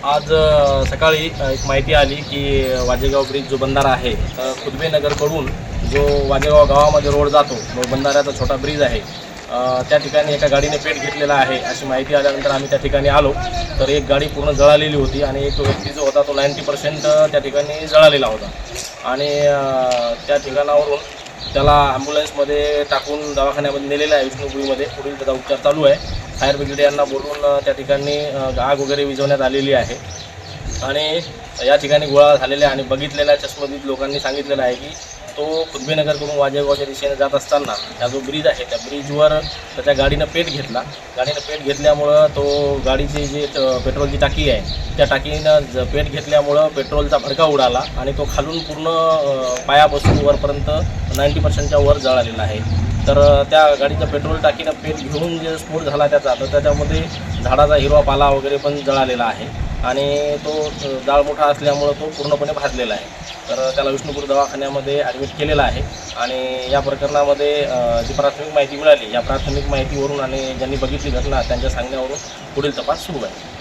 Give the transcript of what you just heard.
आज सकाळी एक माहिती आली की वाजेगाव ब्रिज जो बंधारा आहे खुदबेनगरकडून जो वाजेगाव गावामध्ये रोड जातो तो बंधाऱ्याचा छोटा ब्रिज आहे त्या ठिकाणी एका गाडीने पेट घेतलेला आहे अशी माहिती आल्यानंतर आम्ही त्या ठिकाणी आलो तर एक गाडी पूर्ण जळालेली होती आणि एक व्यक्ती जो होता तो 90% त्या ठिकाणी जळालेला होता आणि त्या ठिकाणावरून त्याला ॲम्ब्युलन्समध्ये टाकून दवाखान्यामध्ये नेलेलं आहे विष्णुपुरीमध्ये. पुढील त्याचा उपचार चालू आहे. फायर ब्रिगेड यांना बोलवून त्या ठिकाणी आग वगैरे विझवण्यात आलेली आहे आणि या ठिकाणी गोळा झालेल्या आणि बघितलेल्या चष्मदीद लोकांनी सांगितलेलं आहे की तो खुदबेनगरकडून वाजेगावच्या दिशेने जात असताना हा जो ब्रिज आहे त्या ब्रिजवर त्याच्या गाडीनं पेट घेतला. गाडीनं पेट घेतल्यामुळं तो गाडीची जी पेट्रोलची टाकी आहे त्या टाकीनं पेट घेतल्यामुळं पेट्रोलचा भडका उडाला आणि तो खालून पूर्ण पायापासून वरपर्यंत 90%च्या वर जळालेला आहे. तर त्या गाडीच्या पेट्रोल टाकीनं पेट घेऊन जे स्फोट झाला त्याचा तर त्याच्यामध्ये झाडाचा हिरवा पाला वगैरे पण जळालेला आहे आणि तो जाळ मोठा असल्यामुळं तो पूर्णपणे भाजलेला आहे. तर त्याला विष्णुपूर दवाखान्यामध्ये ॲडमिट केलेला आहे आणि या प्रकरणामध्ये जी प्राथमिक माहिती मिळाली या प्राथमिक माहितीवरून आणि ज्यांनी बघितली घटना त्यांच्या सांगण्यावरून पुढील तपास सुरू आहे.